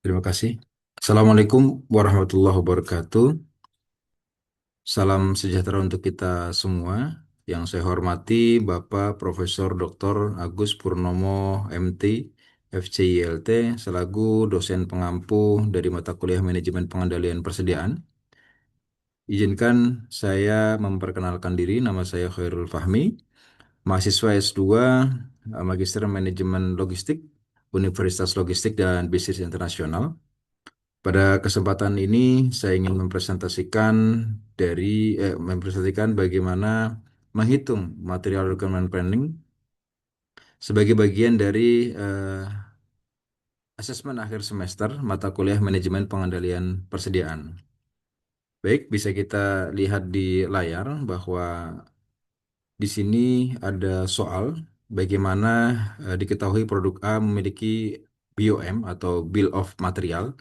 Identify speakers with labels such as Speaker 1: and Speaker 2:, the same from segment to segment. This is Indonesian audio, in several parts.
Speaker 1: Terima kasih. Assalamualaikum warahmatullahi wabarakatuh. Salam sejahtera untuk kita semua. Yang saya hormati Bapak Profesor Dr. Agus Purnomo MT, FCILT, selaku dosen pengampu dari mata kuliah Manajemen Pengendalian Persediaan. Izinkan saya memperkenalkan diri, nama saya Khairul Fahmi, mahasiswa S2 Magister Manajemen Logistik, Universitas Logistik dan Bisnis Internasional. Pada kesempatan ini saya ingin mempresentasikan bagaimana menghitung material requirement planning sebagai bagian dari asesmen akhir semester mata kuliah manajemen pengendalian persediaan. Baik, bisa kita lihat di layar bahwa di sini ada soal bagaimana diketahui produk A memiliki BOM atau Bill of Material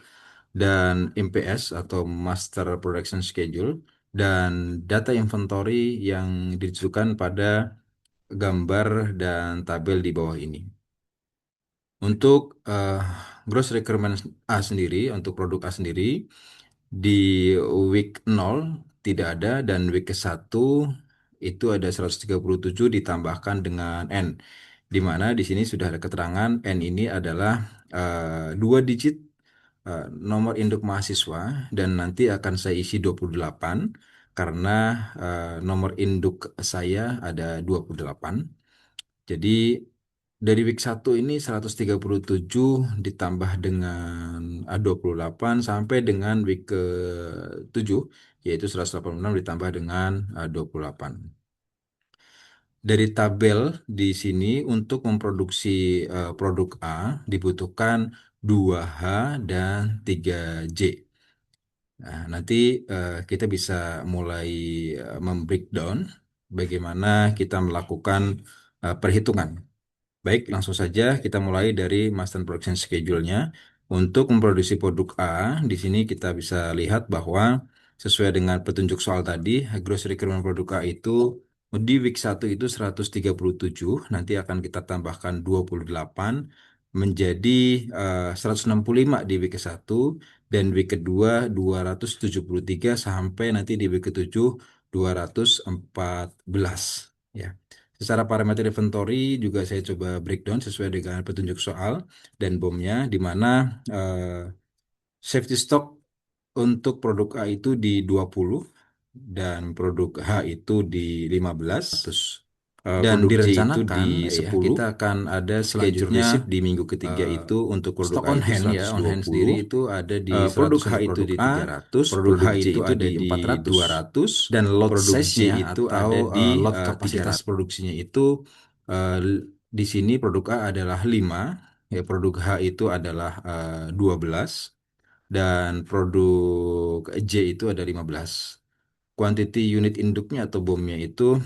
Speaker 1: dan MPS atau Master Production Schedule dan data inventory yang ditujukan pada gambar dan tabel di bawah ini. Untuk gross requirement A sendiri, untuk produk A sendiri, di week 0 tidak ada dan week ke-1 itu ada 137 ditambahkan dengan N. Di mana di sini sudah ada keterangan N ini adalah dua digit nomor induk mahasiswa dan nanti akan saya isi 28 karena nomor induk saya ada 28. Jadi dari week 1 ini 137 ditambah dengan 28 sampai dengan week ke-7 yaitu 186 ditambah dengan 28. Dari tabel di sini untuk memproduksi produk A dibutuhkan 2H dan 3J. Nah, nanti kita bisa mulai membreakdown bagaimana kita melakukan perhitungan. Baik, langsung saja kita mulai dari Master Production Schedule-nya. Untuk memproduksi produk A, di sini kita bisa lihat bahwa sesuai dengan petunjuk soal tadi, gross requirement produk A itu di week 1 itu 137, nanti akan kita tambahkan 28 menjadi 165 di week ke-1 dan week kedua 273 sampai nanti di week ke-7 214 ya. Secara parameter inventory juga saya coba breakdown sesuai dengan petunjuk soal dan BOM-nya di mana safety stock untuk produk A itu di 20 dan produk H itu di 15. Dan
Speaker 2: Produk J itu di
Speaker 1: direncanakan ya
Speaker 2: 10.
Speaker 1: kita akan ada schedule
Speaker 2: Selanjutnya
Speaker 1: receipt di minggu ketiga
Speaker 2: eh,
Speaker 1: itu untuk produk
Speaker 2: stok
Speaker 1: A
Speaker 2: on
Speaker 1: itu
Speaker 2: hand ya, on hand
Speaker 1: 120,
Speaker 2: sendiri itu ada di
Speaker 1: produk
Speaker 2: 100
Speaker 1: H
Speaker 2: untuk
Speaker 1: itu
Speaker 2: produk
Speaker 1: di
Speaker 2: A,
Speaker 1: 300,
Speaker 2: produk
Speaker 1: produk
Speaker 2: J
Speaker 1: J
Speaker 2: itu
Speaker 1: itu
Speaker 2: di
Speaker 1: ada di
Speaker 2: 400,
Speaker 1: 200,
Speaker 2: dan lot
Speaker 1: produk J
Speaker 2: size-nya
Speaker 1: itu
Speaker 2: atau
Speaker 1: ada di
Speaker 2: lot
Speaker 1: kapasitas
Speaker 2: 300.
Speaker 1: produksinya itu eh, di sini produk A adalah 5, ya produk H itu adalah 12 dan produk J itu ada 15. Quantity unit induknya atau BOM-nya itu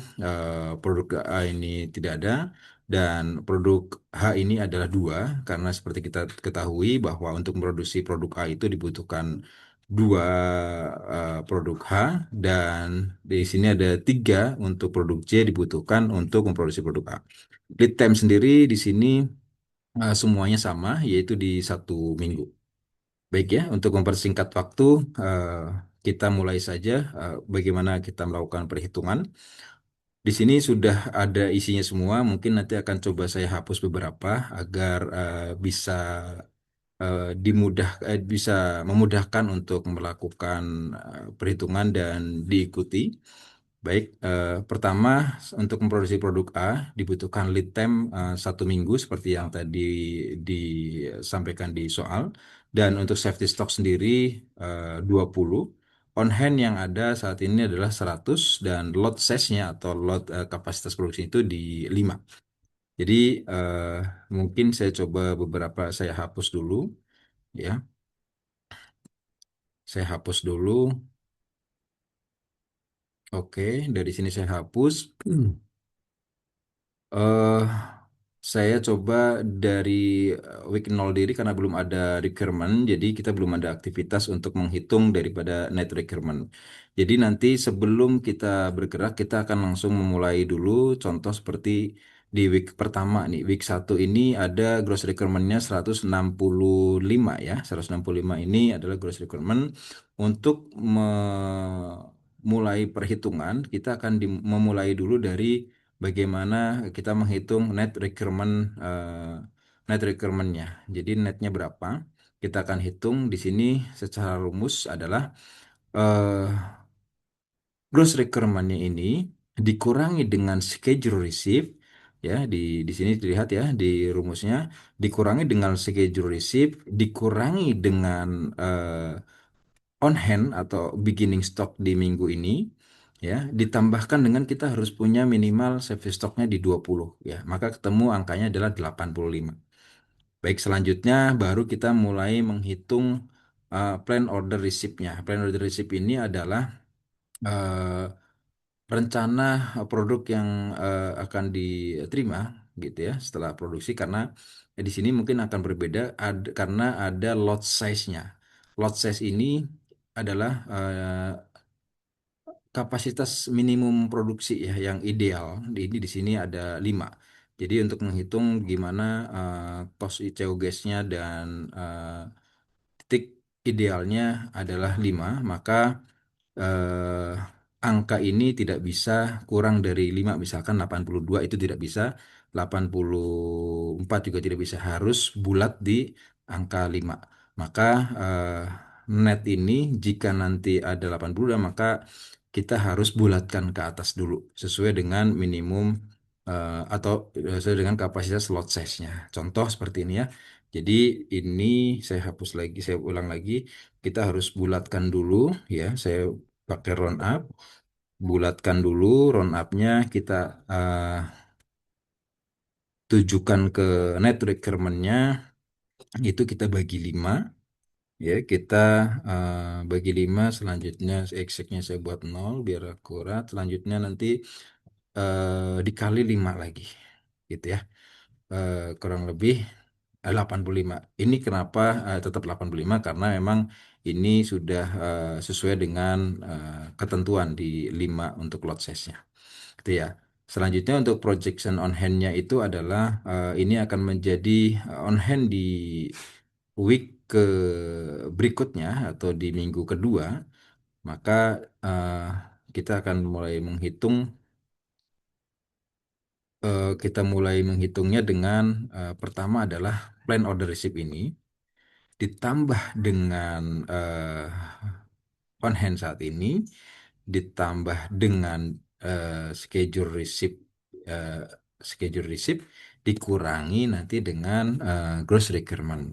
Speaker 1: produk A ini tidak ada dan produk H ini adalah 2 karena seperti kita ketahui bahwa untuk memproduksi produk A itu dibutuhkan 2 produk H dan di sini ada 3 untuk produk J dibutuhkan untuk memproduksi produk A. Lead time sendiri di sini semuanya sama yaitu di 1 minggu. Baik ya, untuk mempersingkat waktu, eh, kita mulai saja bagaimana kita melakukan perhitungan. Di sini sudah ada isinya semua, mungkin nanti akan coba saya hapus beberapa agar bisa memudahkan untuk melakukan perhitungan dan diikuti. Baik, pertama untuk memproduksi produk A dibutuhkan lead time 1 minggu seperti yang tadi disampaikan di soal. Dan untuk safety stock sendiri 20. On hand yang ada saat ini adalah 100 dan lot size-nya atau lot kapasitas produksi itu di 5. Jadi eh, mungkin saya coba beberapa saya hapus dulu ya. Saya hapus dulu. Oke, dari sini saya hapus. eh saya coba dari week 0 diri karena belum ada requirement, jadi kita belum ada aktivitas untuk menghitung daripada net requirement. Jadi nanti sebelum kita bergerak, kita akan langsung memulai dulu contoh seperti di week pertama nih, week satu ini ada gross requirement-nya 165 ya. 165 ini adalah gross requirement untuk memulai perhitungan. Kita akan memulai dulu dari bagaimana kita menghitung net requirement-nya. Jadi netnya berapa? Kita akan hitung di sini secara rumus adalah eh, gross requirement-nya ini dikurangi dengan schedule receipt ya di sini dilihat ya di rumusnya dikurangi dengan schedule receipt dikurangi dengan on hand atau beginning stock di minggu ini ya ditambahkan dengan kita harus punya minimal safety stocknya di 20 ya maka ketemu angkanya adalah 85. Baik, selanjutnya baru kita mulai menghitung plan order receipt-nya. Plan order receipt ini adalah eh, rencana produk yang akan diterima gitu ya setelah produksi karena di sini mungkin akan berbeda karena ada lot size-nya. Lot size ini adalah kapasitas minimum produksi ya yang ideal. Ini di sini ada 5. Jadi untuk menghitung gimana cost CO gasnya dan titik idealnya adalah 5 maka eh, angka ini tidak bisa kurang dari 5 misalkan 82 itu tidak bisa 84 juga tidak bisa harus bulat di angka 5 maka eh, net ini jika nanti ada 82 maka kita harus bulatkan ke atas dulu sesuai dengan minimum atau sesuai dengan kapasitas lot size-nya contoh seperti ini ya jadi ini saya hapus lagi saya ulang lagi kita harus bulatkan dulu ya saya pakai round up, bulatkan dulu round up-nya kita eh, tujukan ke net requirement-nya itu kita bagi 5 ya kita bagi 5 selanjutnya exact-nya saya buat 0 biar akurat selanjutnya nanti dikali 5 lagi gitu ya. Kurang lebih 85. Ini kenapa tetap 85 karena memang ini sudah sesuai dengan ketentuan di 5 untuk lot size-nya. Gitu ya. Selanjutnya untuk projection on hand-nya itu adalah ini akan menjadi on hand di week ke berikutnya atau di minggu kedua, maka eh, kita akan mulai menghitung kita mulai menghitungnya dengan pertama adalah plan order receipt ini ditambah dengan on hand saat ini ditambah dengan schedule receipt eh, schedule receipt dikurangi nanti dengan gross requirement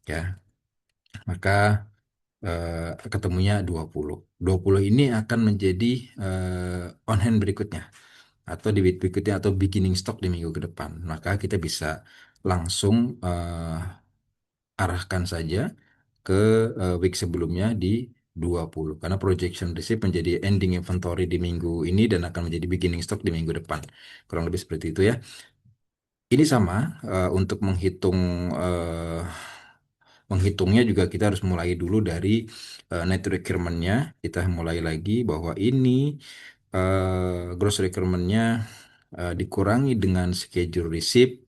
Speaker 1: ya maka ketemunya 20. 20 ini akan menjadi on hand berikutnya atau di week berikutnya atau beginning stock di minggu ke depan maka kita bisa langsung arahkan saja ke week sebelumnya di 20 karena projection receipt menjadi ending inventory di minggu ini dan akan menjadi beginning stock di minggu depan. Kurang lebih seperti itu ya. Ini sama untuk eh, menghitungnya juga kita harus mulai dulu dari net requirement-nya. Kita mulai lagi bahwa ini gross requirement-nya dikurangi dengan schedule receipt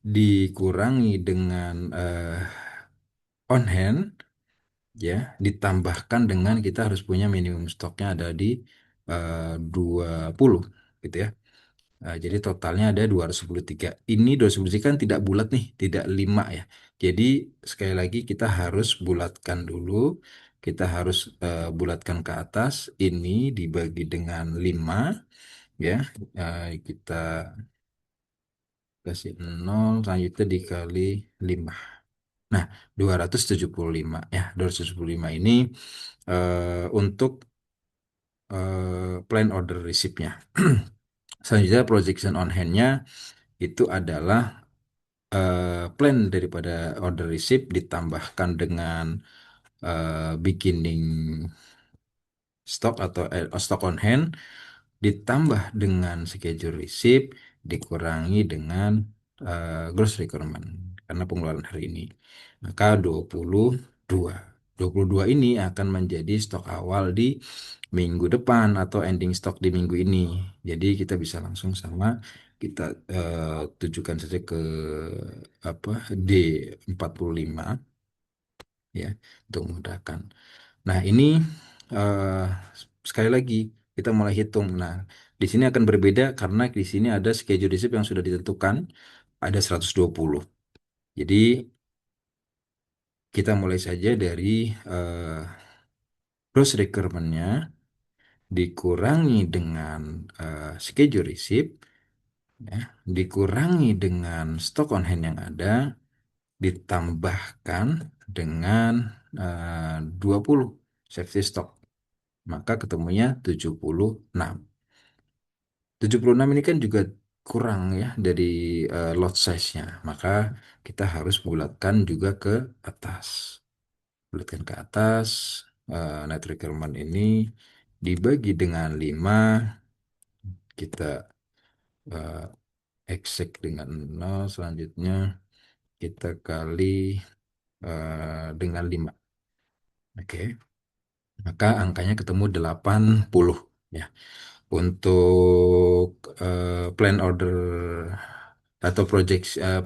Speaker 1: dikurangi dengan on hand ya ditambahkan dengan kita harus punya minimum stoknya ada di 20 gitu ya. Jadi totalnya ada 223. Ini 223 kan tidak bulat nih, tidak 5 ya. Jadi sekali lagi kita harus bulatkan dulu. Kita harus bulatkan ke atas. Ini dibagi dengan 5 ya. Kita kasih 0 selanjutnya dikali 5. Nah, 275 ya. 275 ini untuk plan order receipt-nya. Selanjutnya projection on hand-nya itu adalah plan daripada order receipt ditambahkan dengan beginning stock atau stock on hand ditambah dengan schedule receipt dikurangi dengan gross requirement karena pengeluaran hari ini. Maka 22. 22 ini akan menjadi stok awal di minggu depan atau ending stok di minggu ini. Jadi kita bisa langsung sama kita tujukan saja ke apa D45 ya untuk memudahkan. Nah, ini eh, sekali lagi kita mulai hitung. Nah, di sini akan berbeda karena di sini ada schedule receipt yang sudah ditentukan ada 120. Jadi kita mulai saja dari eh, gross requirement-nya dikurangi dengan schedule receipt, ya, dikurangi dengan stok on hand yang ada, ditambahkan dengan 20 safety stock. Maka ketemunya 76. 76 ini kan juga kurang ya dari lot size-nya. Maka kita harus bulatkan juga ke atas. Bulatkan ke atas, net requirement ini dibagi dengan 5, kita eh, exact dengan 0, selanjutnya kita kali dengan 5. Oke, maka angkanya ketemu 80 ya. Untuk plan order atau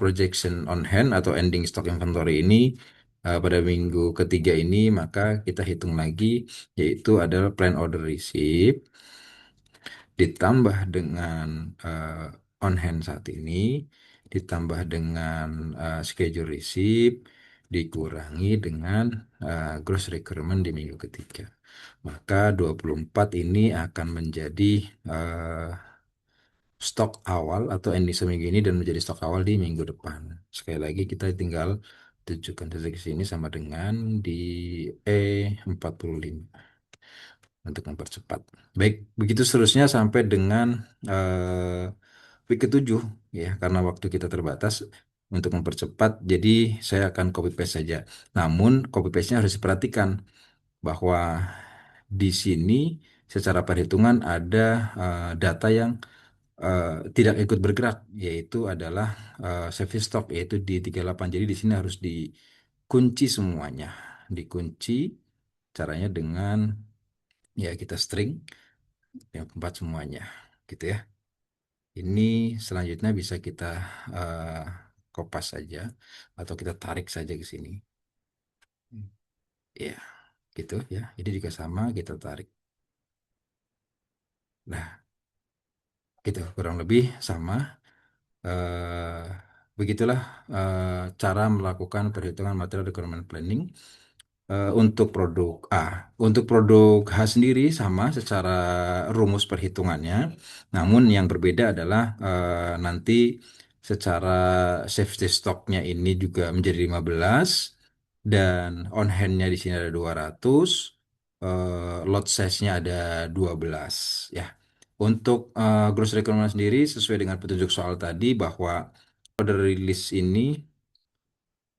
Speaker 1: projection on hand atau ending stock inventory ini pada minggu ketiga ini maka kita hitung lagi yaitu adalah plan order receipt ditambah dengan on hand saat ini ditambah dengan schedule receipt dikurangi dengan gross requirement di minggu ketiga. Maka 24 ini akan menjadi eh, stok awal atau ending seminggu ini dan menjadi stok awal di minggu depan. Sekali lagi kita tinggal tujukan saja ke sini sama dengan di E45 untuk mempercepat. Baik, begitu seterusnya sampai dengan week ke-7 ya karena waktu kita terbatas untuk mempercepat jadi saya akan copy paste saja. Namun copy paste-nya harus diperhatikan bahwa di sini secara perhitungan ada data yang tidak ikut bergerak yaitu adalah safety stock yaitu di 38. Jadi di sini harus dikunci semuanya. Dikunci caranya dengan ya kita string yang keempat semuanya gitu ya. Ini selanjutnya bisa kita eh, kopas saja atau kita tarik saja ke sini. Ya, gitu ya. Ini juga sama kita tarik. Nah, gitu kurang lebih sama. eh Begitulah cara melakukan perhitungan material requirement planning untuk produk A. Untuk produk H sendiri sama secara rumus perhitungannya, namun yang berbeda adalah nanti secara safety stocknya ini juga menjadi 15 dan on hand-nya di sini ada 200, lot size-nya ada 12 ya. Untuk gross requirement sendiri sesuai dengan petunjuk soal tadi bahwa order release ini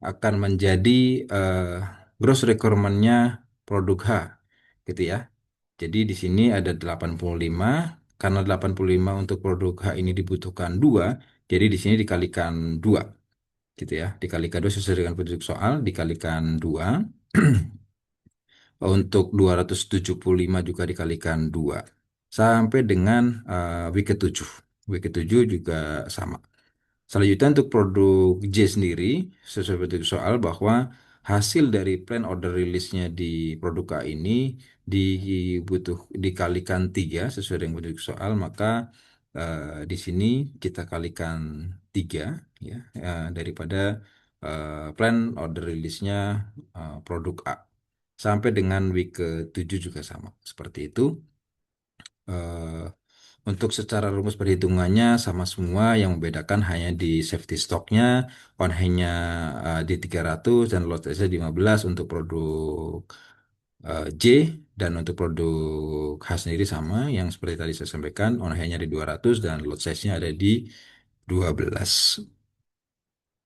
Speaker 1: akan menjadi eh, gross requirement-nya produk H gitu ya. Jadi di sini ada 85 karena 85 untuk produk H ini dibutuhkan 2, jadi di sini dikalikan 2 gitu ya. Dikalikan 2 sesuai dengan petunjuk soal dikalikan 2. Untuk 275 juga dikalikan 2 sampai dengan week ke-7. Week ke-7 juga sama. Selanjutnya untuk produk J sendiri, sesuai petunjuk soal bahwa hasil dari plan order release-nya di produk A ini dikalikan 3 sesuai dengan petunjuk soal, maka di sini kita kalikan 3 ya daripada plan order release-nya produk A. Sampai dengan week ke-7 juga sama. Seperti itu. Eh, untuk secara rumus perhitungannya sama semua yang membedakan hanya di safety stocknya, on hand-nya di 300 dan lot size 15 untuk produk J dan untuk produk H sendiri sama yang seperti tadi saya sampaikan on hand-nya di 200 dan lot size-nya ada di 12.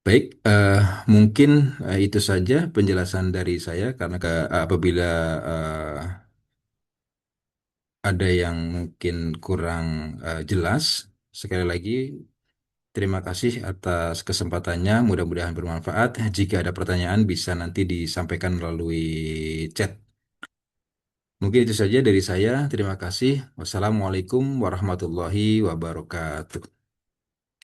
Speaker 1: Baik, mungkin itu saja penjelasan dari saya karena apabila eh, ada yang mungkin kurang jelas, sekali lagi Terima kasih atas kesempatannya. Mudah-mudahan bermanfaat. Jika ada pertanyaan, bisa nanti disampaikan melalui chat. Mungkin itu saja dari saya. Terima kasih. Wassalamualaikum warahmatullahi wabarakatuh.